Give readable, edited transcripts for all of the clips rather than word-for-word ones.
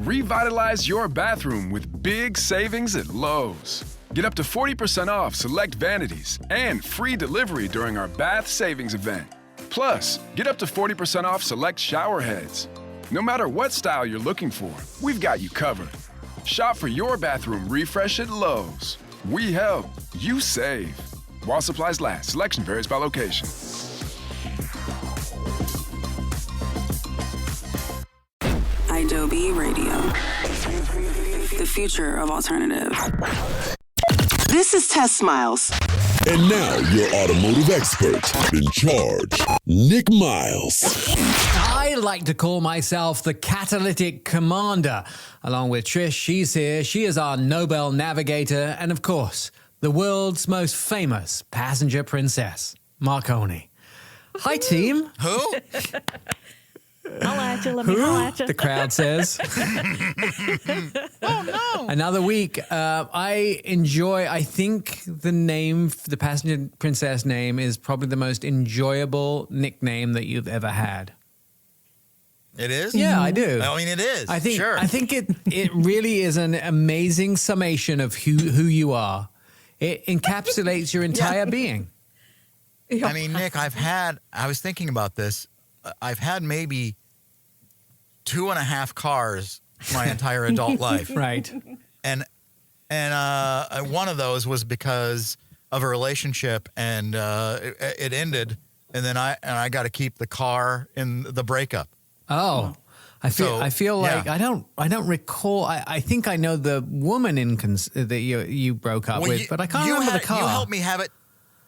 Revitalize your bathroom with big savings at Lowe's. Get up to 40% off select vanities and free delivery during our bath savings event. Plus, get up to 40% off select shower heads. No matter what style you're looking for, we've got you covered. Shop for your bathroom refresh at Lowe's. We help, you save. While supplies last, selection varies by location. Adobe Radio, the future of alternative. This is Tess Miles. And now your automotive expert in charge, Nick Miles. I like to call myself the Catalytic Commander. Along with Trish, she's here. She is our Nobel navigator. And of course, the world's most famous passenger princess, Marconi. Hi, team. Who? I'll at you. Let me know at you. The crowd says. Oh, no. Another week. I think the passenger princess name is probably the most enjoyable nickname that you've ever had. It is? Yeah, I do. I mean, it is. I think Sure. I think it really is an amazing summation of who you are. It encapsulates your entire being. I mean, Nick, I was thinking about this. I've had maybe 2.5 cars my entire adult life. Right. And one of those was because of a relationship, and it ended, and then I got to keep the car in the breakup. Oh. I feel like yeah. I don't recall. I think I know the woman that you broke up with, but I can't remember the car. You helped me have it.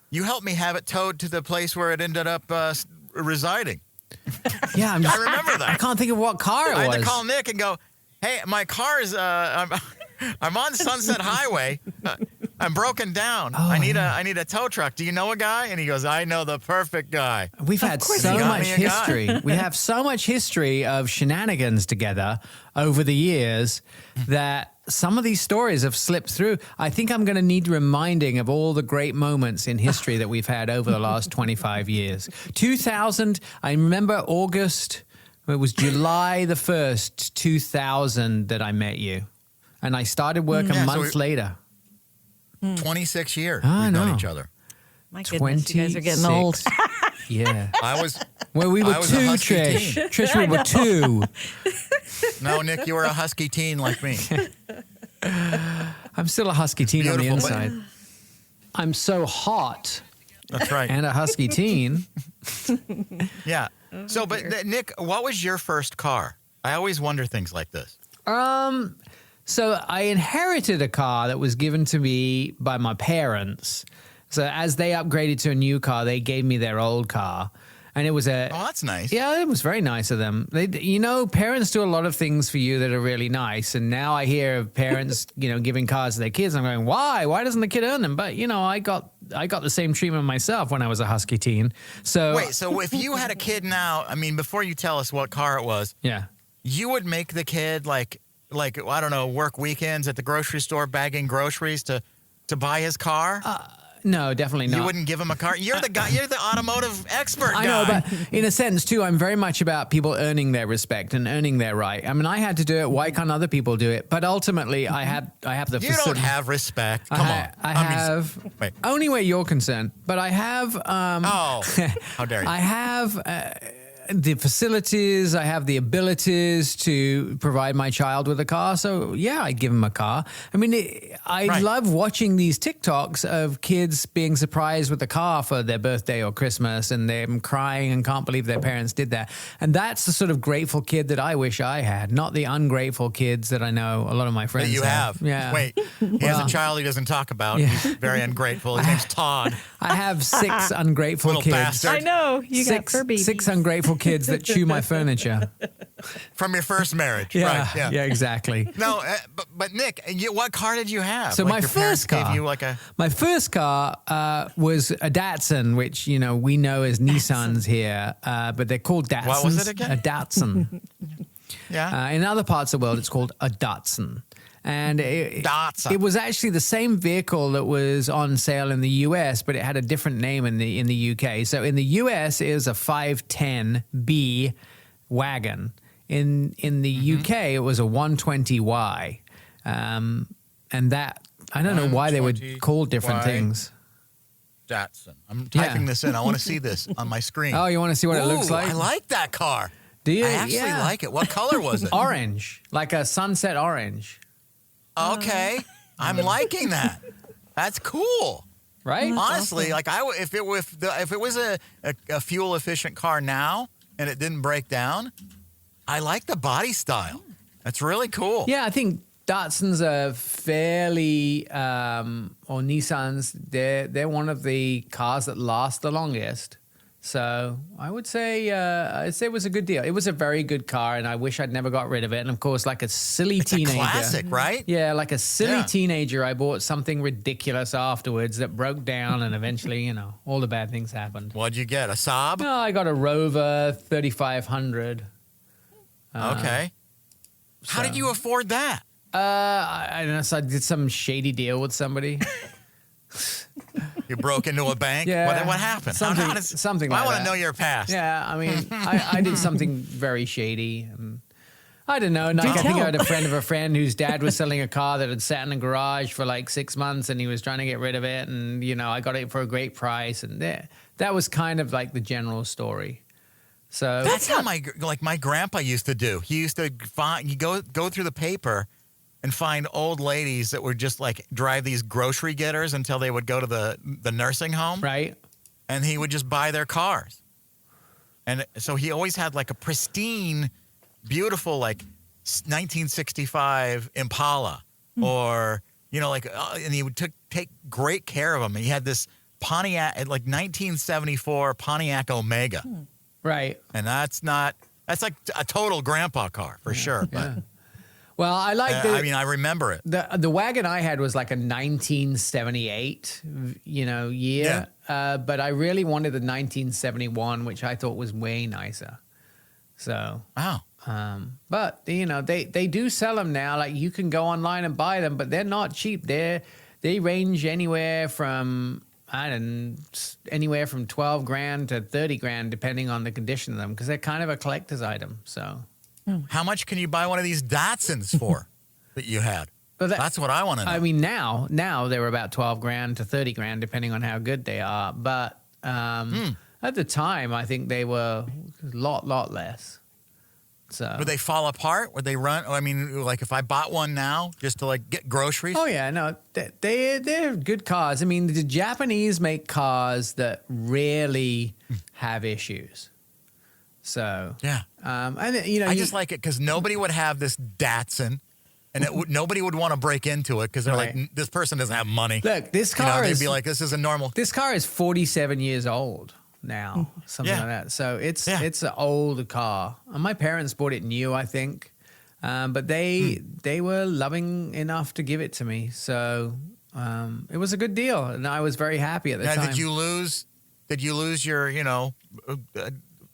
You helped me have it towed to the place where it ended up residing. Yeah, I remember that. I can't think of what car it was. I had to call Nick and go, "Hey, my car is I'm on Sunset Highway. I'm broken down. Oh, I need a tow truck. Do you know a guy?" And he goes, "I know the perfect guy." We've had so much history. We have so much history of shenanigans together over the years that some of these stories have slipped through. I think I'm going to need reminding of all the great moments in history that we've had over the last 25 years. 2000, I remember August, it was July the 1st, 2000 that I met you. And I started work a month later. 26 years I we've know. known each other. My goodness, you guys are getting old. Yeah. I was. Well, we were I was a two, husky Trish. teen. Trish, we were two. No, Nick, you were a husky teen like me. I'm still a husky teen on the Beautiful, but- inside. I'm so hot That's right. and a husky teen. Yeah. So, but Nick, what was your first car? I always wonder things like this. So I inherited a car that was given to me by my parents. So as they upgraded to a new car, they gave me their old car. And it was Oh, that's nice. Yeah, it was very nice of them. Parents do a lot of things for you that are really nice. And now I hear of parents, giving cars to their kids. And I'm going, why? Why doesn't the kid earn them? But, I got the same treatment myself when I was a husky teen. So Wait, so if you had a kid now, I mean, before you tell us what car it was, yeah. you would make the kid like I don't know, work weekends at the grocery store bagging groceries to buy his car? No, definitely not. You wouldn't give him a car? You're the guy. You're the automotive expert guy. I know, but in a sense, too, I'm very much about people earning their respect and earning their right. I mean, I had to do it. Why can't other people do it? But ultimately, I have the You don't have respect. Come on. I have wait. only where you're concerned, but I have. Oh, how dare you? I have the facilities. I have the abilities to provide my child with a car. So yeah, I'd give him a car. I mean, I love watching these TikToks of kids being surprised with a car for their birthday or Christmas, and them crying and can't believe their parents did that. And that's the sort of grateful kid that I wish I had, not the ungrateful kids that I know a lot of my friends That you have. Yeah. Wait, he has a child he doesn't talk about. Yeah. He's very ungrateful. His name's Todd. I have 6 ungrateful Little kids. bastard. I know. You got fur babies. 6 ungrateful kids that chew my furniture. From your first marriage. Yeah, Right. yeah, exactly. No, but Nick, what car did you have? So my your first parents gave car, you like a... my first car was a Datsun, which we know as Nissans here, but they're called Datsuns. What was it again? A Datsun. Yeah. In other parts of the world, it's called a Datsun. And Datsun. it was actually the same vehicle that was on sale in the US, but it had a different name in the UK. So in the US, it was a 510B wagon. In the UK, it was a 120Y, and that I don't know why they would call different 120Y. things. Datsun. I'm typing this in. I want to see this on my screen. Oh, you want to see what it looks like? I like that car. Do you? I actually like it. What color was it? Orange, like a sunset orange. Okay, I'm liking that. That's cool. Right? Honestly, like if it was a fuel efficient car now and it didn't break down, I like the body style. That's really cool. Yeah, I think Datsuns are fairly, or Nissans, they're one of the cars that last the longest. So I would say it was a good deal. It was a very good car, and I wish I'd never got rid of it. And of course, like a silly teenager, a classic, right? Yeah, like a silly teenager, I bought something ridiculous afterwards that broke down, and eventually, all the bad things happened. What'd you get? A Saab? No, I got a Rover 3500. Okay. How did you afford that? I don't know. So I did some shady deal with somebody. You broke into a bank? Yeah. What happened? Something like that. I want to know your past. Yeah, I mean, I did something very shady. And I don't know. Like, I think I had a friend of a friend whose dad was selling a car that had sat in a garage for like 6 months, and he was trying to get rid of it. And, I got it for a great price. And that was kind of like the general story. So that's how my grandpa used to do. He used to go through the paper and find old ladies that would just like drive these grocery getters until they would go to the nursing home. Right. And he would just buy their cars. And so he always had like a pristine, beautiful, like 1965 Impala or, and he would take great care of them. And he had this Pontiac, like 1974 Pontiac Omega. Right. And that's like a total grandpa car for sure. But well, I like I remember it. The wagon I had was like a 1978, year. Yeah. But I really wanted the 1971, which I thought was way nicer. So. Oh. But they do sell them now. Like you can go online and buy them, but they're not cheap. They range anywhere from anywhere from 12 grand to 30 grand, depending on the condition of them, because they're kind of a collector's item. So. How much can you buy one of these Datsuns for that you had? That's what I want to know. I mean, now they're about 12 grand to 30 grand, depending on how good they are. But at the time, I think they were a lot less. So would they fall apart? Would they run? I mean, like if I bought one now just to like get groceries? Oh yeah, no, they're good cars. I mean, the Japanese make cars that rarely have issues. So yeah, and I just like it because nobody would have this Datsun, and nobody would want to break into it because they're like, this person doesn't have money. Look, this car they'd be like, this is a normal. This car is 47 years old now, something like that. So it's an old car, and my parents bought it new, I think, but they were loving enough to give it to me. So it was a good deal, and I was very happy at the time. Did you lose your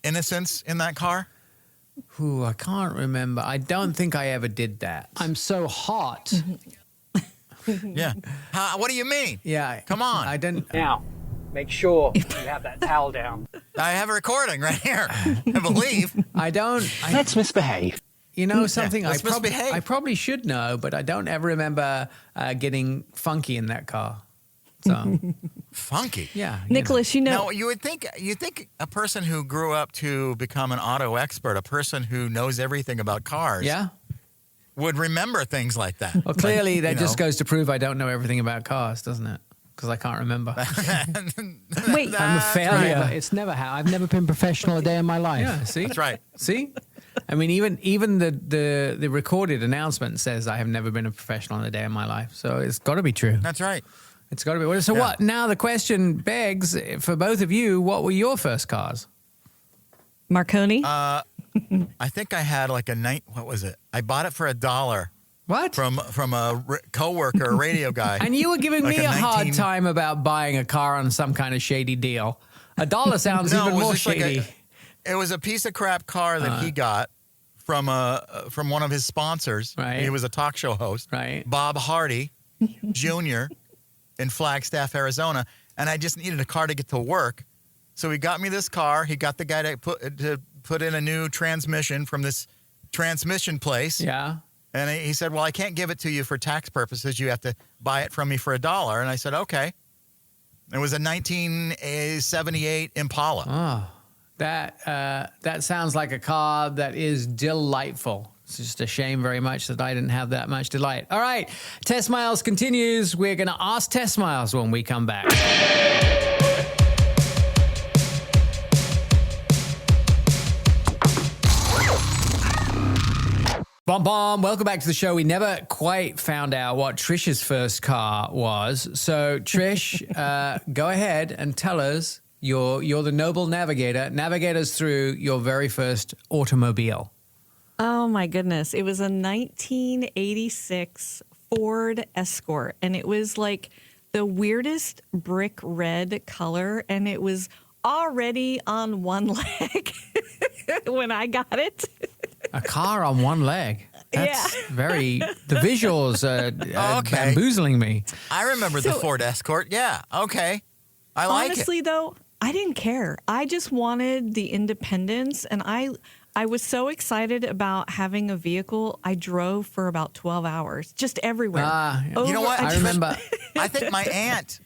innocence in that car? Ooh, I can't remember. I don't think I ever did that. I'm so hot. Yeah. What do you mean? Yeah. Come on. I didn't. Now, make sure you have that towel down. I have a recording right here. I believe. I don't. Let's misbehave. You know something? Let's misbehave. I probably should know, but I don't ever remember getting funky in that car. So funky. Yeah. Nicholas, No, you think a person who grew up to become an auto expert, a person who knows everything about cars, would remember things like that. Well, clearly that just goes to prove I don't know everything about cars, doesn't it? Because I can't remember. Wait, I'm a failure. Right, it's never happened. I've never been professional a day in my life. Yeah, see? That's right. See? I mean, even the recorded announcement says I have never been a professional in a day in my life. So it's got to be true. That's right. It's got to be. So what? Now the question begs, for both of you, what were your first cars? Marconi? I think I had like what was it? I bought it for $1. What? From a coworker, a radio guy. And you were giving me a hard time about buying a car on some kind of shady deal. $1 sounds even more shady. It was a piece of crap car that he got from one of his sponsors. Right. He was a talk show host. Right. Bob Hardy Jr. in Flagstaff, Arizona, and I just needed a car to get to work. So he got me this car. He got the guy to put in a new transmission from this transmission place. Yeah. And he said, well, I can't give it to you for tax purposes. You have to buy it from me for $1. And I said, okay. It was a 1978 Impala. Oh, that sounds like a car that is delightful. It's just a shame very much that I didn't have that much delight. All right, Test Miles continues. We're going to ask Test Miles when we come back. Bom bom, welcome back to the show. We never quite found out what Trish's first car was. So Trish, go ahead and tell us. You're the noble navigator. Navigate us through your very first automobile. Oh my goodness. It was a 1986 Ford Escort, and it was like the weirdest brick red color, and it was already on one leg when I got it. A car on one leg. That's the visuals are bamboozling me. I remember the Ford Escort. Yeah, okay. I like it. Honestly, though, I didn't care. I just wanted the independence, and I was so excited about having a vehicle. I drove for about 12 hours, just everywhere. You know what? I remember. I think my aunt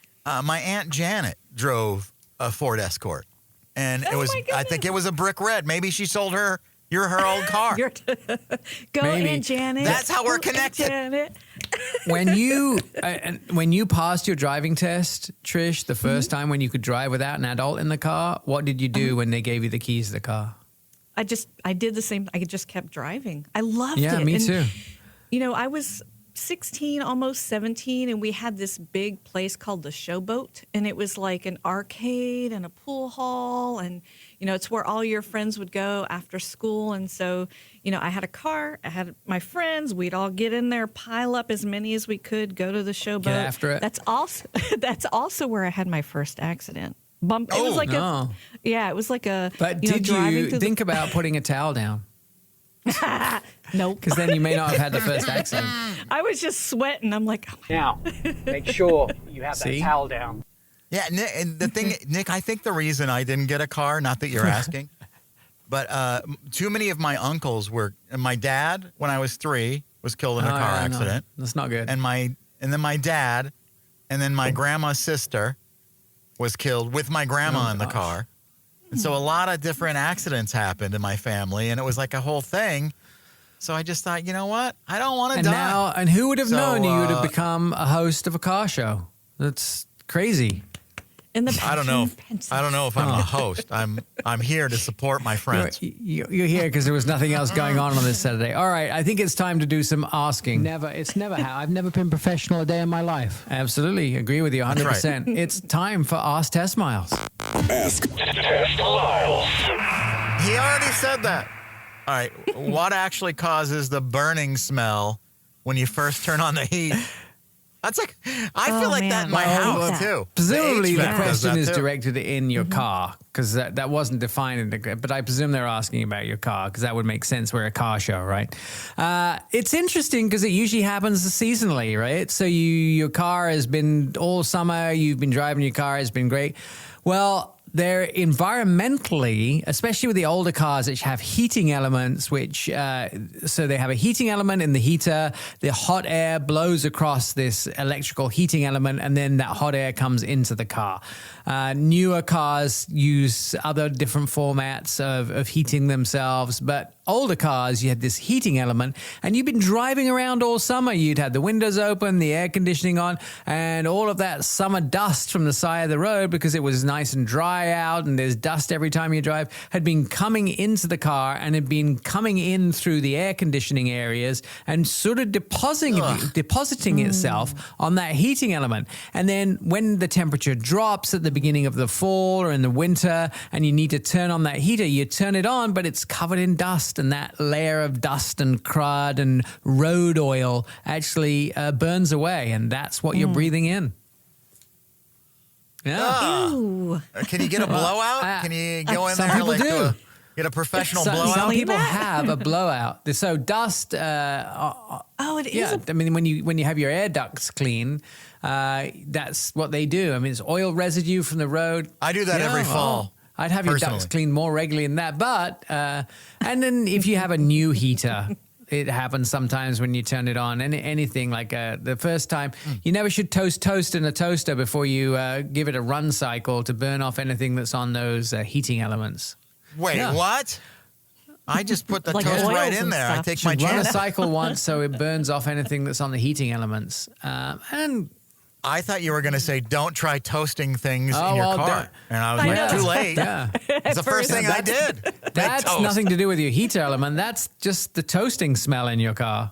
Janet drove a Ford Escort, and it was. I think it was a brick red. Maybe she sold her her old car. Go Maybe. Aunt Janet. That's how we're Aunt connected. Janet. When you passed your driving test, Trish, the first time when you could drive without an adult in the car, what did you do when they gave you the keys to the car? I did the same. I just kept driving. I loved it. Yeah, me too. You know, I was 16, almost 17, and we had this big place called the Showboat, and it was like an arcade and a pool hall, and you know, it's where all your friends would go after school. And so, you know, I had a car, I had my friends, we'd all get in there, pile up as many as we could, go to the Showboat. Get after it. That's also where I had my first accident. It was like it was like a. But did you think about putting a towel down? Nope. Because then you may not have had the first accident. I was just sweating. I'm like, oh Now, make sure you have that towel down. Yeah, Nick, and the thing, Nick, I think the reason I didn't get a car, not that you're asking, but too many of my uncles were. And my dad, when I was 3, was killed in a car accident. No, that's not good. And then my dad, and then my grandma's sister was killed with my grandma in the car. And so a lot of different accidents happened in my family, and it was like a whole thing. So I just thought, you know what? I don't want to die. And who would have known you would have become a host of a car show? That's crazy. I don't know. I don't know if I'm a host. I'm here to support my friends. You're here because there was nothing else going on this Saturday. All right, I think it's time to do some asking. I've never been professional a day in my life. Absolutely, agree with you 100%. Right. It's time for Ask Test Miles. Ask Test Miles. He already said that. All right, what actually causes the burning smell when you first turn on the heat? That's like, I feel like that in my house too. Presumably the HVAC does question that is too. directed in your car, because that wasn't defined, but I presume they're asking about your car, because that would make sense. We're a car show, right? It's interesting because it usually happens seasonally, right? So your car has been all summer, you've been driving your car, it's been great. Well, they're environmentally, especially with the older cars which have heating elements, so they have a heating element in the heater, the hot air blows across this electrical heating element, and then that hot air comes into the car. Newer cars use other different formats of heating themselves, but older cars, you had this heating element, and you've been driving around all summer. You'd had the windows open, the air conditioning on, and all of that summer dust from the side of the road, because it was nice and dry out and there's dust every time you drive, had been coming into the car and had been coming in through the air conditioning areas and sort of depositing itself on that heating element. And then when the temperature drops at the beginning of the fall or in the winter and you need to turn on that heater, you turn it on, but it's covered in dust, and that layer of dust and crud and road oil actually burns away, and that's what you're breathing in. Yeah. Ew. Can you get a blowout? Can you go in some there people like do. get a professional Some blowout? people have a blowout. So dust. It is. Yeah, I mean, when you have your air ducts clean, that's what they do. I mean, it's oil residue from the road. I do that every fall. I'd have your ducts cleaned more regularly than that. But, and then if you have a new heater, it happens sometimes when you turn it on. Anything like the first time, you never should toast in a toaster before you give it a run cycle to burn off anything that's on those heating elements. Wait, what? I just put the Like toast oils right in and there. stuff. I take my Run a chance. cycle once so it burns off anything that's on the heating elements. And I thought you were going to say, don't try toasting things Oh, in your well, car. don't- And I was I like, know. too late. yeah, It's the first thing I did. that's toast. nothing to do with your heater element. That's just the toasting smell in your car.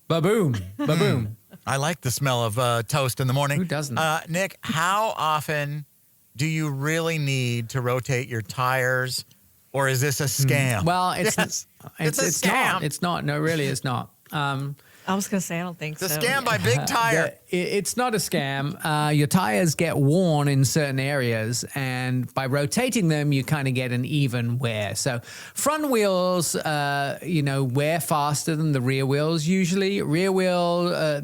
Ba-boom, ba-boom. I like the smell of toast in the morning. Who doesn't? Nick, how often do you really need to rotate your tires, or is this a scam? Well, it's Yes. It's a scam. not. It's not. No, really, it's not. I was going to say, I don't think It's so. a scam by Big Tire. It's not a scam. Your tires get worn in certain areas, and by rotating them, you kind of get an even wear. So front wheels, wear faster than the rear wheels usually. Rear wheel,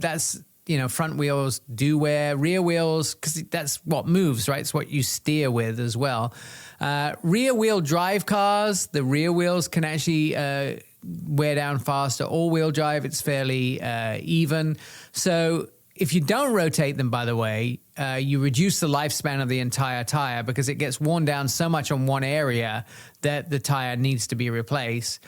front wheels do wear. Rear wheels, because that's what moves, right? It's what you steer with as well. Rear wheel drive cars, the rear wheels can actually wear down faster. All-wheel drive, it's fairly even. So if you don't rotate them, by the way, you reduce the lifespan of the entire tire because it gets worn down so much on one area that the tire needs to be replaced.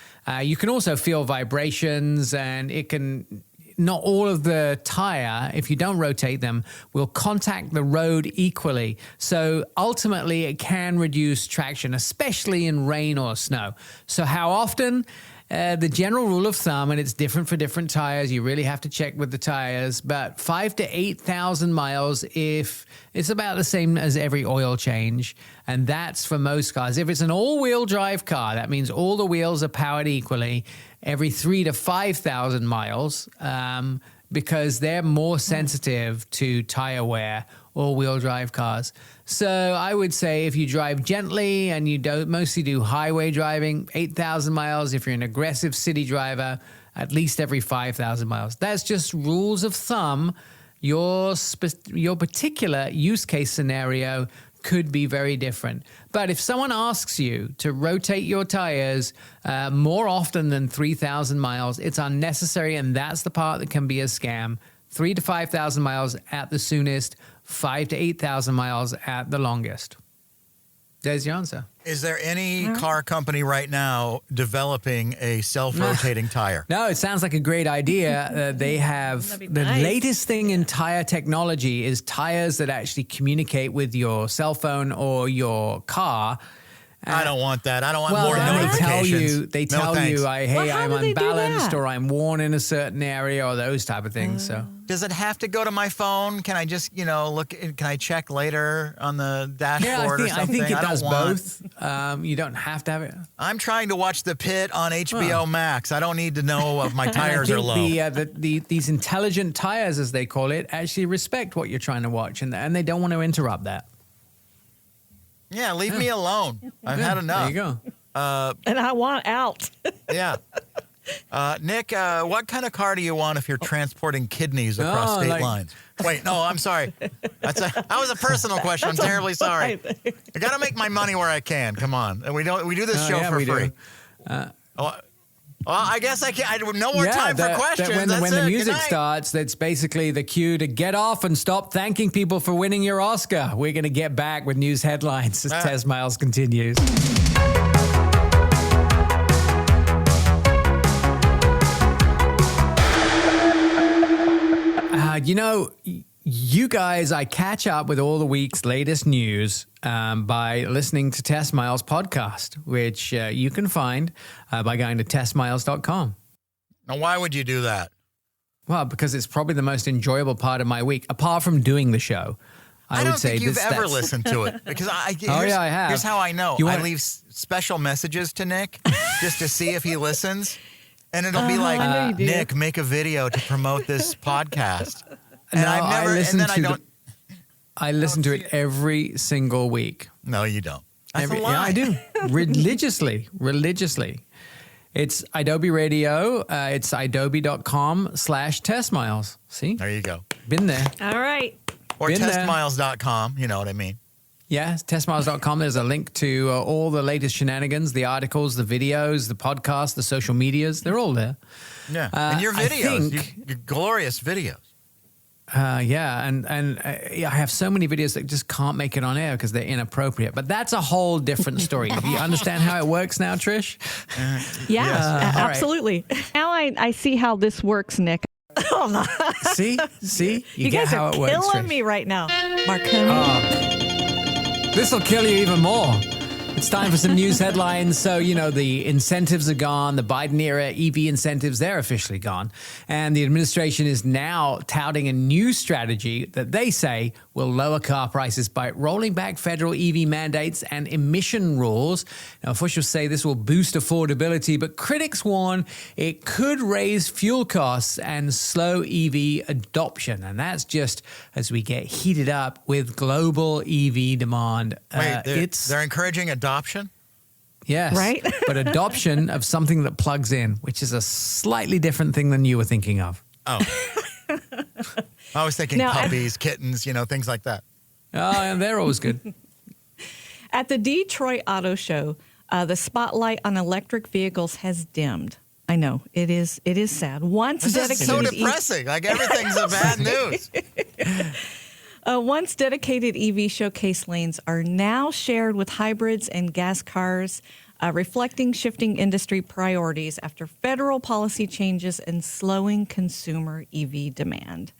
You can also feel vibrations, and it can... Not all of the tire, if you don't rotate them, will contact the road equally. So ultimately, it can reduce traction, especially in rain or snow. So how often? The general rule of thumb, and it's different for different tires, you really have to check with the tires, but 5,000 to 8,000 miles if it's about the same as every oil change. And that's for most cars. If it's an all-wheel drive car, that means all the wheels are powered equally, every 3,000 to 5,000 miles, because they're more sensitive to tire wear, all-wheel drive cars. So I would say if you drive gently and you mostly do highway driving, 8,000 miles. If you're an aggressive city driver, at least every 5,000 miles. That's just rules of thumb. Your particular use case scenario could be very different. But if someone asks you to rotate your tires more often than 3,000 miles, it's unnecessary, and that's the part that can be a scam. 3,000 to 5,000 miles at the soonest, 5,000 to 8,000 miles at the longest. There's your answer. Is there any car company right now developing a self-rotating tire? No, it sounds like a great idea. They have That'd be the nice. latest thing in tire technology is tires that actually communicate with your cell phone or your car. I don't want that. I don't want Well, more then notifications. they No, tell thanks. you, hey, Well, how I'm do they do unbalanced that? or I'm worn in a certain area or those type of things. So Does it have to go to my phone? Can I just, look? Can I check later on the dashboard or I something? think it does don't want- both. You don't have to have it. I'm trying to watch The Pit on HBO Max. I don't need to know if my And tires I are think low. these intelligent tires, as they call it, actually respect what you're trying to watch, and they don't want to interrupt that. Yeah, leave me alone. I've had enough. There you go. And I want out. Yeah. Nick, what kind of car do you want if you're transporting kidneys across Oh, state like- lines? Wait, no, I'm sorry. That was a personal question. I'm terribly sorry. I got to make my money where I can. Come on. And we do this Oh, show yeah, for we do. free. Well, I guess I can't. No more time for questions. When That's the it. music Good night. starts, that's basically the cue to get off and stop thanking people for winning your Oscar. We're going to get back with news headlines as Tez Miles continues. You guys, I catch up with all the week's latest news by listening to Tess Miles' podcast, which you can find by going to tessmiles.com. Now, why would you do that? Well, because it's probably the most enjoyable part of my week, apart from doing the show. I don't would say think you've ever that's- listened to it because I have. Here's how I know. You I want- leave special messages to Nick just to see if he listens, and it'll be like, I know you do. Nick, make a video to promote this podcast. And No, I've never, I listen and then to I don't. I listen to it every single week. No, you don't. That's a Yeah, lie. I do. Religiously. It's Adobe Radio. It's adobe.com/testmiles. See? There you go. Been there. All right. Or Been there. testmiles.com. You know what I mean. Yeah, testmiles.com. There's a link to all the latest shenanigans, the articles, the videos, the podcasts, the social medias. They're all there. Yeah. And your I videos, think- your glorious videos. Yeah, and I have so many videos that just can't make it on air because they're inappropriate. But that's a whole different story. Do you understand how it works now, Trish? Yeah, Yes. absolutely. Now I see how this works, Nick. See, You get guys how are it works. killing Trish. me right now, Marconi. This will kill you even more. It's time for some news headlines. So, the incentives are gone. The Biden era EV incentives, they're officially gone. And the administration is now touting a new strategy that they say will lower car prices by rolling back federal EV mandates and emission rules. Now, officials say this will boost affordability, but critics warn it could raise fuel costs and slow EV adoption. And that's just as we get heated up with global EV demand. Wait, they're encouraging adoption? Yes. Right? But adoption of something that plugs in, which is a slightly different thing than you were thinking of. Oh. I was thinking Now, puppies, kittens, things like that. Oh, and they're always good. At the Detroit Auto Show, the spotlight on electric vehicles has dimmed. I know, it is sad. Once This is so dedicated depressing. Like everything's a bad news. Once dedicated EV showcase lanes are now shared with hybrids and gas cars, reflecting shifting industry priorities after federal policy changes and slowing consumer EV demand.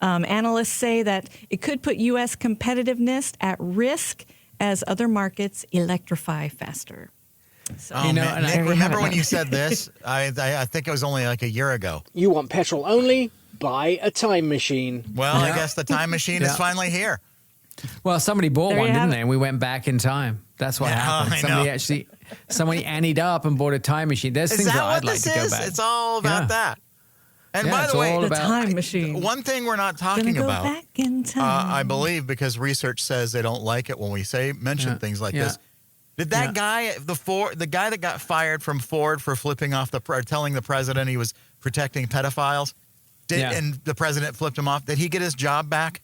Analysts say that it could put U.S. competitiveness at risk as other markets electrify faster. So, Oh, man. and Nick, there you have remember it. when you said this? I think it was only like a year ago. You want petrol only? Buy a time machine. Well, I guess the time machine is finally here. Well, somebody bought There you one, didn't have they? it. And we went back in time. That's what happened. I know. Somebody annied up and bought a time machine. There's Is things that that what I'd like this to go is? back. It's all about Yeah. that. And Yeah, by it's the way, all the about- time machine. one thing we're not Gonna talking go about, back in time. I believe, because reachers says they don't like it when we mention Yeah. things like Yeah. this. Did that guy, the guy that got fired from Ford for flipping off or telling the president he was protecting pedophiles, and the president flipped him off? Did he get his job back?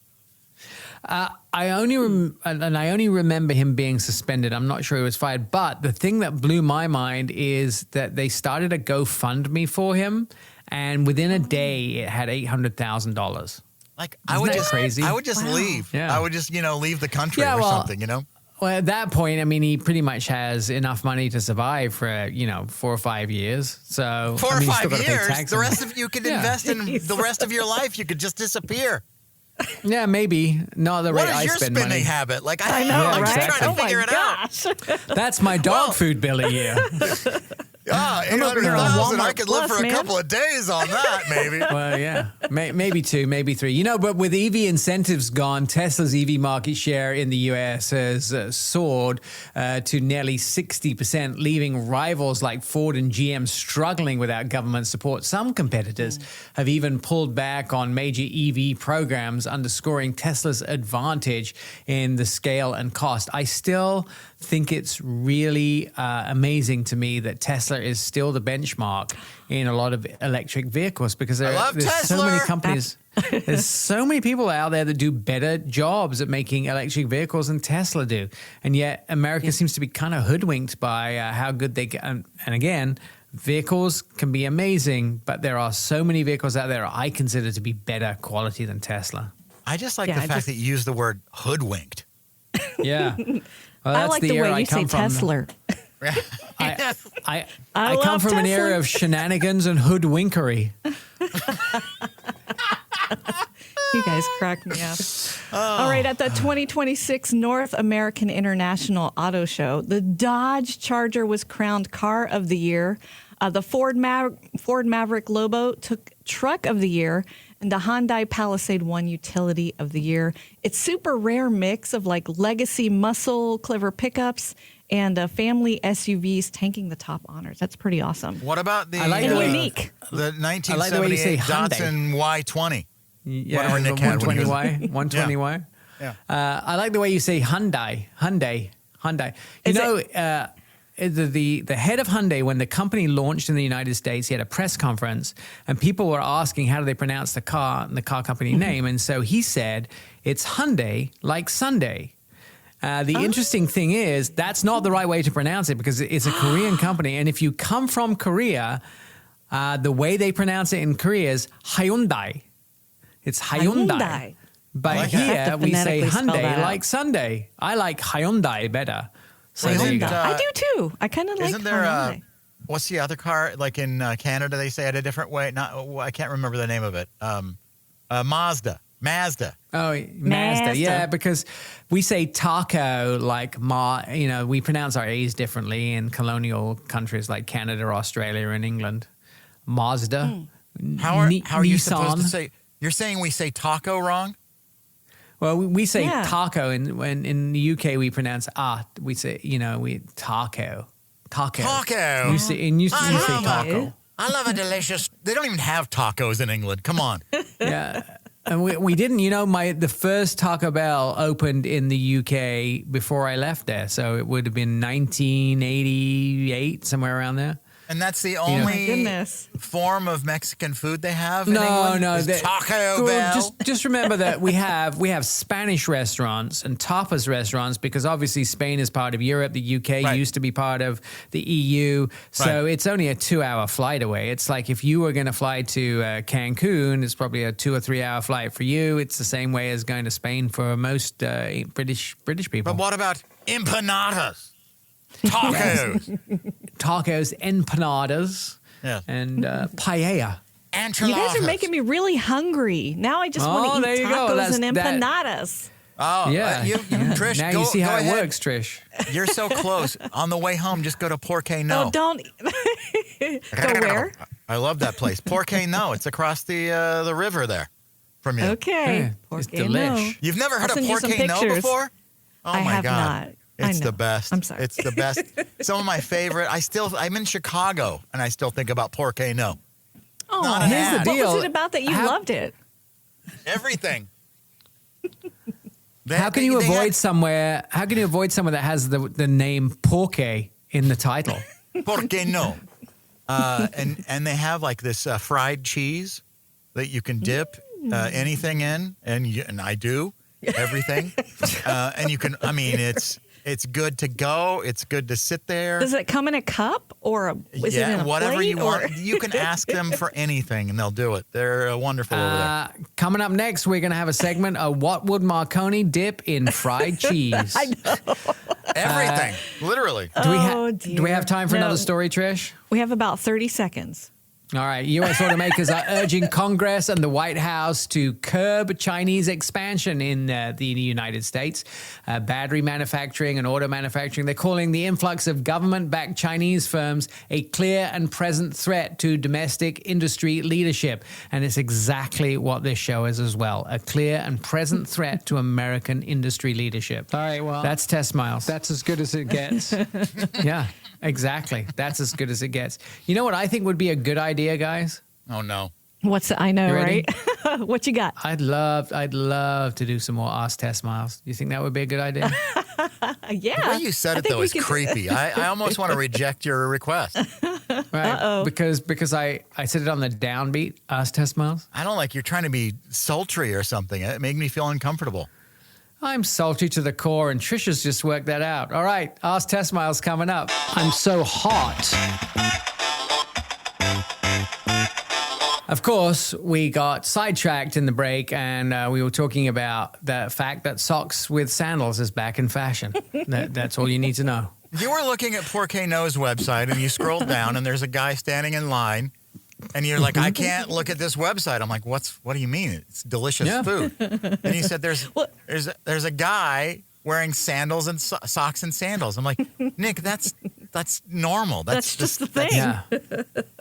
I only remember him being suspended. I'm not sure he was fired. But the thing that blew my mind is that they started a GoFundMe for him, and within a day it had $800,000. Like Isn't that crazy? I would just leave. Yeah. I would just leave the country Yeah, or well, something. Well, at that point, I mean, he pretty much has enough money to survive for 4 or 5 years. So 4 I or mean, he's still 5 gotta pay years. tax The on rest it. of you could Yeah. invest in the rest of your life. You could just disappear. Yeah, maybe not the What rate is I your spend spending money. habit? Like I know, Yeah, I'm right? just trying Oh to figure my it out. gosh. That's my dog food bill a year. $800,000. I Walmart could live Plus, for a man. couple of days on that, maybe. Well, yeah, maybe 2, maybe 3. But with EV incentives gone, Tesla's EV market share in the U.S. has soared to nearly 60%, leaving rivals like Ford and GM struggling without government support. Some competitors have even pulled back on major EV programs, underscoring Tesla's advantage in the scale and cost. I still think it's really amazing to me that Tesla is still the benchmark in a lot of electric vehicles, because there's so many Tesla. companies. There's so many people out there that do better jobs at making electric vehicles than Tesla do. And yet America seems to be kind of hoodwinked by how good they get. And again, vehicles can be amazing, but there are so many vehicles out there I consider to be better quality than Tesla. I just like Yeah, the fact that you use the word hoodwinked. Yeah. Well, I that's like the era way I you say come from. Tesla. I I come love from an Tesla. era of shenanigans and hoodwinkery. You guys crack me up. All right, at the 2026 North American International Auto Show, the Dodge Charger was crowned Car of the Year. The Ford Maverick Lobo took Truck of the Year, and the Hyundai Palisade won Utility of the Year. It's super rare mix of like legacy muscle, clever pickups, and family SUVs tanking the top honors. That's pretty awesome. What about the I like And the way- unique. the I like the way you say 1978 Hyundai. Datsun Y20? Yeah, Whatever Nick had when he was- 120Y. 120Y. Yeah. I like the way you say Hyundai. Is The head of Hyundai, when the company launched in the United States, he had a press conference, and people were asking how do they pronounce the car and the car company name, and so he said it's Hyundai like Sunday. The interesting thing is that's not the right way to pronounce it because it's a Korean company. And if you come from Korea, the way they pronounce it in Korea is Hyundai. It's Hyundai. But like here we say phonetically spell Hyundai that out. like Sunday. I like Hyundai better. So there you go. I do too. I kind of like Isn't there Hyundai. what's the other car? Like in Canada, they say it a different way. I can't remember the name of it. Mazda. Oh, Mazda. Yeah, because we say taco like we pronounce our A's differently in colonial countries like Canada, Australia, and England. Mazda. How are you Nissan. supposed to say? You're saying we say taco wrong? Well, we say Yeah. taco, and when in the UK we pronounce we say we taco. Taco. You say you say love taco. I love a delicious. They don't even have tacos in England. Come on. Yeah. And we didn't, the first Taco Bell opened in the UK before I left there. So it would have been 1988, somewhere around there. And that's the Oh my only goodness. form of Mexican food they have in England? Is Taco Well, Bell. Just remember that we have Spanish restaurants and tapas restaurants because obviously Spain is part of Europe. The UK Right. used to be part of the EU. So Right. it's only a 2-hour flight away. It's like if you were going to fly to Cancun, it's probably a 2 or 3 hour flight for you. It's the same way as going to Spain for most British people. But what about empanadas? Tacos. Tacos, empanadas, Yeah. and paella. Enchiladas. You guys are making me really hungry. Now I just want to there eat you go. tacos and That- empanadas. Oh, Yeah. Trish, Now go, you see go how ahead. it works, Trish. You're so close. On the way home, just go to Porque No. Oh, don't. Go where? I love that place. Porque No. It's across the river there from you. Okay. Yeah, it's Porque no. delish. You've never heard I'll of send you some Porque No pictures. before? Oh I my have God. not. I It's know. the best. I'm sorry. It's the best. Some of my favorite. I'm in Chicago and I still think about Porque No. Oh, Not an Here's the ad. what deal. was it about that you How- loved it? Everything. How can you avoid somewhere? How can you avoid somewhere that has the name Porke in the title? Porque No. And they have like this fried cheese that you can dip anything in, and I do everything. And you can. I mean, it's good to go. It's good to sit there. Does it come in a cup or is it in a whatever plate? you want. You can ask them for anything, and they'll do it. They're wonderful over there. Coming up next, we're going to have a segment of what would Marconi dip in fried cheese? I know. Everything, literally. Oh, Do we have time for dear. another No. story, Trish? We have about 30 seconds. All right. U.S. automakers are urging Congress and the White House to curb Chinese expansion in the United States. Battery manufacturing and auto manufacturing, they're calling the influx of government-backed Chinese firms a clear and present threat to domestic industry leadership. And it's exactly what this show is as well, a clear and present threat to American industry leadership. All right, well, That's Test Miles. that's as good as it gets. Yeah, exactly. That's as good as it gets. You know what I think would be a good idea, guys? Oh no. I know, You ready? right? What you got? I'd love to do some more Ask Test Miles. You think that would be a good idea? Yeah. The way you said I it think though we is could- creepy. I almost want to reject your request. Right? Because I said it on the downbeat. Ask Test Miles. I don't like you're trying to be sultry or something. It made me feel uncomfortable. I'm salty to the core, and Trisha's just worked that out. All right, Ask Test Miles coming up. I'm so hot. Of course, we got sidetracked in the break, and we were talking about the fact that socks with sandals is back in fashion. That's all you need to know. You were looking at Porque No's website and you scrolled down and there's a guy standing in line and you're like, I can't look at this website. I'm like, what do you mean? It's delicious Yeah. food. And you said there's a guy wearing sandals and socks and sandals. I'm like, Nick, that's normal. That's just the thing. Yeah.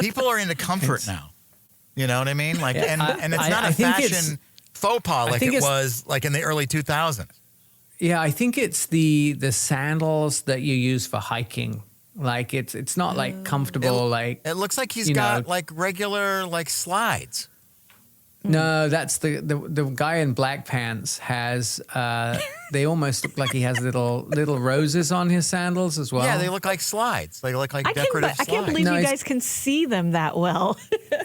People are into comfort now. You know what I mean? Like, Yeah, and it's not I a think it's- fashion faux pas like think it it's- was like in the early 2000s. Yeah, I think it's the sandals that you use for hiking. Like it's not like comfortable like It looks like he's you got know- like regular like slides. no, that's the guy in black pants has they almost look like he has little roses on his sandals as well. Yeah, they look like slides. They look like decorative I can't slides. believe No, you it's- guys can see them that well.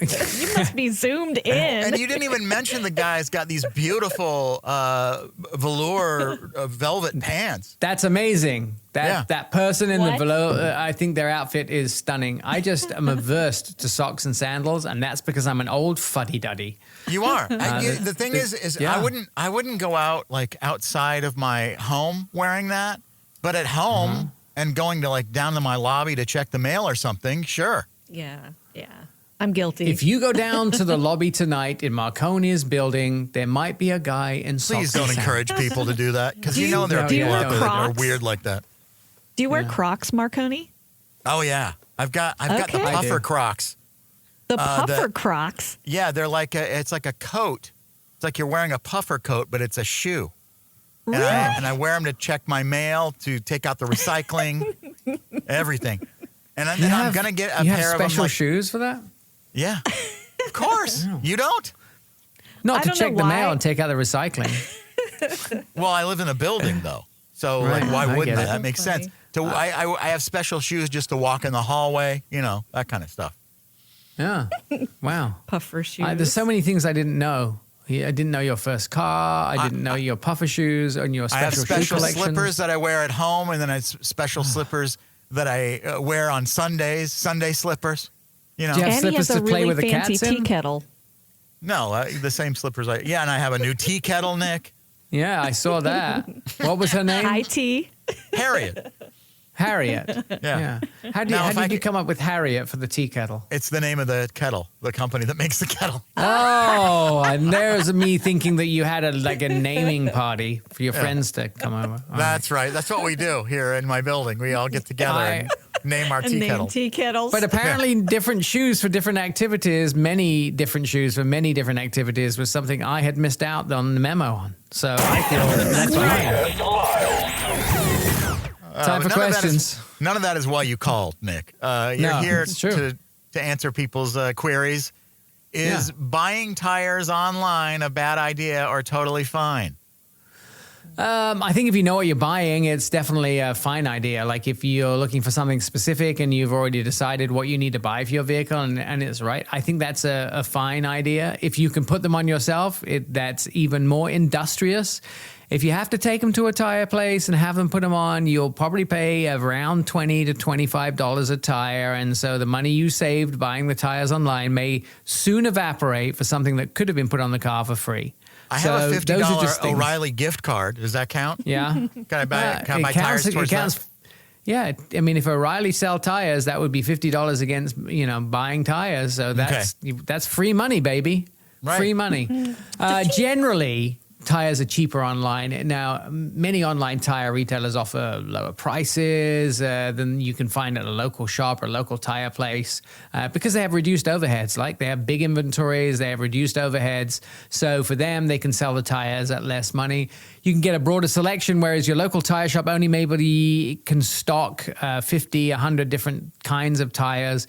You must be zoomed in. And you didn't even mention the guy's got these beautiful velour velvet pants. That's amazing. That person in the What? velour, I think their outfit is stunning. I just am averse to socks and sandals, and that's because I'm an old fuddy-duddy. You are. The thing is yeah. I wouldn't go out like outside of my home wearing that, but at home and going to like down to my lobby to check the mail or something, sure. Yeah. I'm guilty. If you go down to the lobby tonight in Marconi's building, there might be a guy in socks Please don't and sandals. encourage people to do that because Do you know there are you people wear out there that are Crocs? weird like that. Do you wear Yeah. Crocs, Marconi? Oh yeah, I've got the Okay. I puffer do. Crocs. The puffer Crocs. Yeah, they're like it's like a coat. It's like you're wearing a puffer coat, but it's a shoe. And I wear them to check my mail, to take out the recycling, everything. And then I'm gonna get a you pair have of them. special Like, shoes for that? yeah, of course. You don't? Not I to don't check know the why. mail and take out the recycling. Well, I live in a building though, so Right, like, why I wouldn't get I? it. That makes Funny. sense. I have special shoes just to walk in the hallway, that kind of stuff. Yeah. Wow. Puffer shoes. There's so many things I didn't know. I didn't know your first car. I didn't know your puffer shoes and your I have special shoe special collection. slippers that I wear at home, and then I have special slippers that I wear on Sundays. Sunday slippers. Do you have and he slippers has a to play really with the fancy cats in? tea kettle. No, the same slippers. And I have a new tea kettle, Nick. Yeah, I saw that. What was her name? High tea. Harriet. Harriet. Yeah. How Now, if I did you could- come up with Harriet for the tea kettle? It's the name of the kettle, the company that makes the kettle. Oh, and there's me thinking that you had a naming party for your friends to come over. All That's right. That's what we do here in my building. We all get together and name our And tea name kettle. tea kettles. But apparently, different shoes for different activities, many different shoes for many different activities was something I had missed out on the memo on. So I feel that's fine. Time for None of that is- questions. None of that is why you called, Nick. You're No, here it's true. to answer people's queries. Is Yeah. buying tires online a bad idea or totally fine? I think if you know what you're buying, it's definitely a fine idea. Like if you're looking for something specific and you've already decided what you need to buy for your vehicle and it's right, I think that's a fine idea. If you can put them on yourself, that's even more industrious. If you have to take them to a tire place and have them put them on, you'll probably pay around $20 to $25 a tire. And so the money you saved buying the tires online may soon evaporate for something that could have been put on the car for free. I have So a those are $50 just things. O'Reilly gift card. Does that count? Yeah. Can I buy, can I It buy counts- tires towards it counts. that? Yeah, I mean, if O'Reilly sell tires, that would be $50 against buying tires. So that's free money, baby. Right. Free money. Generally, tires are cheaper online. Now, many online tire retailers offer lower prices than you can find at a local shop or a local tire place because they have reduced overheads. Like they have big inventories, they have reduced overheads. So for them, they can sell the tires at less money. You can get a broader selection, whereas your local tire shop only maybe can stock 50, 100 different kinds of tires.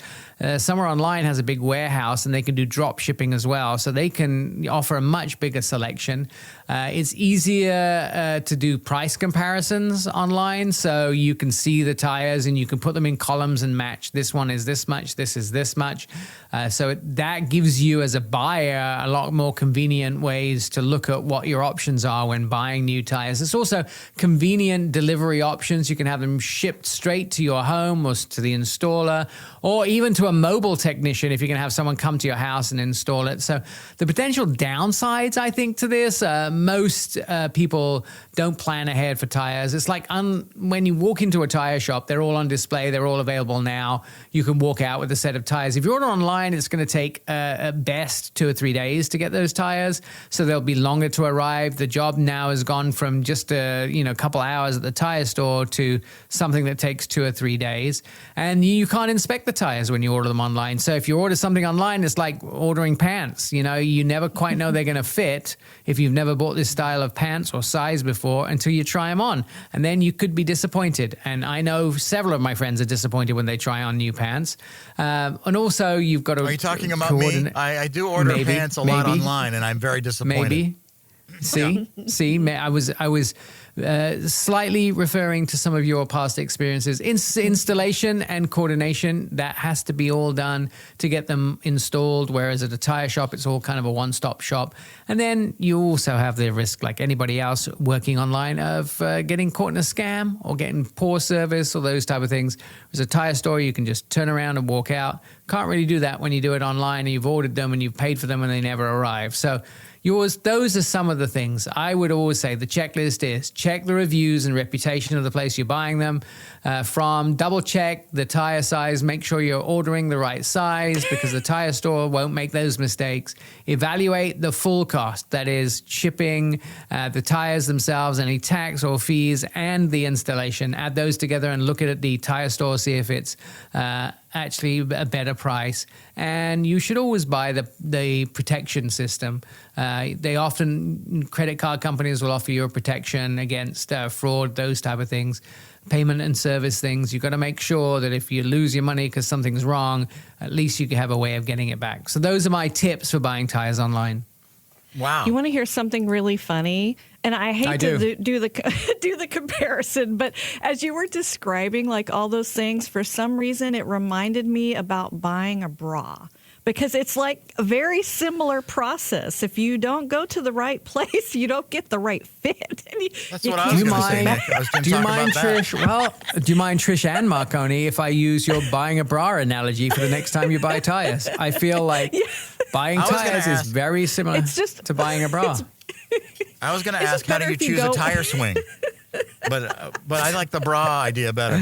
Somewhere Online has a big warehouse and they can do drop shipping as well. So they can offer a much bigger selection. It's easier to do price comparisons online. So you can see the tires and you can put them in columns and match. This one is this much, this is this much. That gives you as a buyer a lot more convenient ways to look at what your options are when buying new tires. It's also convenient delivery options. You can have them shipped straight to your home or to the installer or even to a mobile technician if you can have someone come to your house and install it. So the potential downsides, I think, to this, most people don't plan ahead for tires. It's like when you walk into a tire shop, they're all on display. They're all available now. You can walk out with a set of tires. If you order online, it's going to take at best 2 or 3 days to get those tires. So they'll be longer to arrive. The job now has gone from just a couple hours at the tire store to something that takes 2 or 3 days. And you can't inspect the tires when you order them online. So if you order something online, it's like ordering pants. You never quite know they're going to fit if you've never bought this style of pants or size before until you try them on. And then you could be disappointed. And I know several of my friends are disappointed when they try on new pants. And also you've got to Are you talking about me? I do order pants a lot online, and I'm very disappointed. Maybe. See, I was slightly referring to some of your past experiences. Installation and coordination, that has to be all done to get them installed, whereas at a tire shop, it's all kind of a one-stop shop. And then you also have the risk, like anybody else working online, of getting caught in a scam or getting poor service or those type of things. As a tire store, you can just turn around and walk out. Can't really do that when you do it online and you've ordered them and you've paid for them and they never arrive. So those are some of the things. I would always say the checklist is check the reviews and reputation of the place you're buying them from, double check the tire size, make sure you're ordering the right size because the tire store won't make those mistakes. Evaluate the full cost, that is shipping, the tires themselves, any tax or fees, and the installation. Add those together and look at the tire store, see if it's actually a better price. And you should always buy the protection system. They often, credit card companies will offer you a protection against fraud, those type of things, payment and service things. You've got to make sure that if you lose your money because something's wrong, at least you can have a way of getting it back. So those are my tips for buying tires online. Wow. You want to hear something really funny? And I hate to do the comparison, but as you were describing like all those things, for some reason it reminded me about buying a bra. Because it's like a very similar process. If you don't go to the right place, you don't get the right fit. That's what I was going to say, Nick. Do you mind, Trish? Well, do you mind, Trish and Marconi, if I use your buying a bra analogy for the next time you buy tires? I feel like buying tires is very similar to buying a bra. I was going to ask, how do you choose a tire swing? But I like the bra idea better.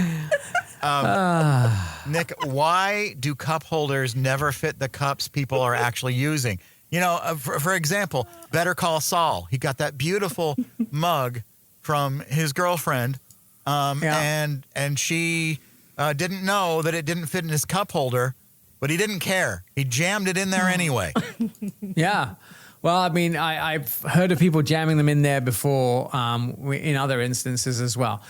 Nick, why do cup holders never fit the cups people are actually using? You know, for example, Better Call Saul. He got that beautiful mug from his girlfriend, and she didn't know that it didn't fit in his cup holder, but he didn't care. He jammed it in there anyway. Yeah. Well, I mean, I've heard of people jamming them in there before in other instances as well.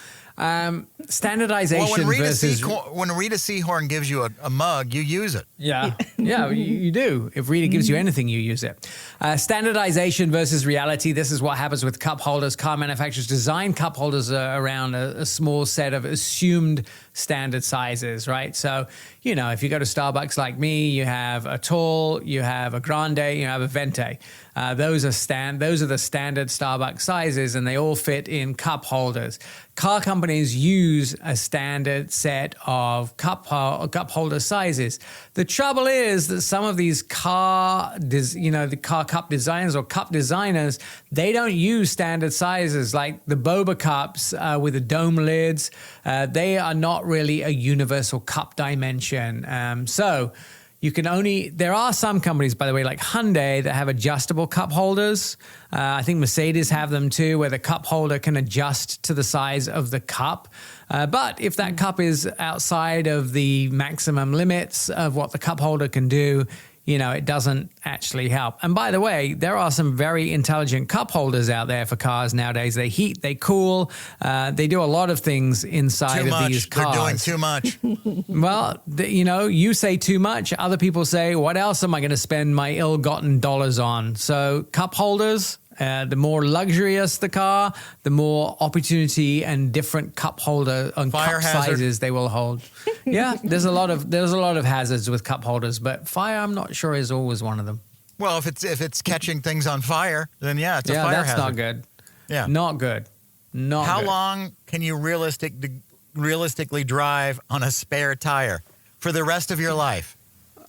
Standardization versus... when Rita Seahorn gives you a mug, you use it. Yeah, you do. If Rita gives you anything, you use it. Standardization versus reality. This is what happens with cup holders. Car manufacturers design cup holders around a small set of assumed standard sizes, right? So, you know, if you go to Starbucks like me, you have a tall, you have a grande, you have a venti. Those are the standard Starbucks sizes, and they all fit in cup holders. Car companies use a standard set of cup holder sizes. The trouble is that some of these the car cup designers or cup designers, they don't use standard sizes like the boba cups with the dome lids. They are not really a universal cup dimension. So there are some companies, by the way, like Hyundai, that have adjustable cup holders. I think Mercedes have them too, where the cup holder can adjust to the size of the cup. But if that cup is outside of the maximum limits of what the cup holder can do, you know, it doesn't actually help. And by the way, there are some very intelligent cup holders out there for cars nowadays. They heat, they cool, they do a lot of things inside of these cars. They're doing too much. Well, you say too much. Other people say, what else am I going to spend my ill-gotten dollars on? So cup holders, the more luxurious the car, the more opportunity and different cup holder and cup sizes they will hold. Yeah, there's a lot of hazards with cup holders, but fire, I'm not sure, is always one of them. Well, if it's catching things on fire, then it's a fire hazard. Yeah, that's not good. Yeah, not good. How long can you realistically drive on a spare tire for the rest of your life?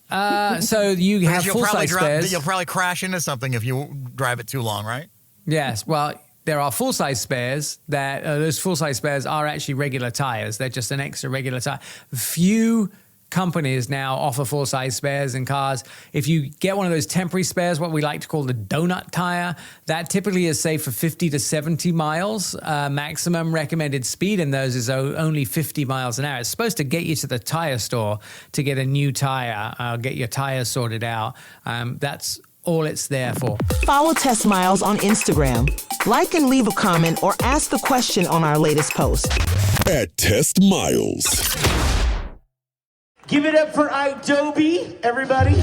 So you have full-size spares. You'll probably crash into something if you drive it too long, right? Yes. Well, there are full-size spares that those full-size spares are actually regular tires. They're just an extra regular tire. Few companies now offer full-size spares in cars. If you get one of those temporary spares, what we like to call the donut tire, that typically is safe for 50 to 70 miles. Maximum recommended speed in those is only 50 miles an hour. It's supposed to get you to the tire store to get a new tire, get your tires sorted out. That's all it's there for. Follow Test Miles on Instagram. Like and leave a comment or ask the question on our latest post. At Test Miles. Give it up for Adobe, everybody.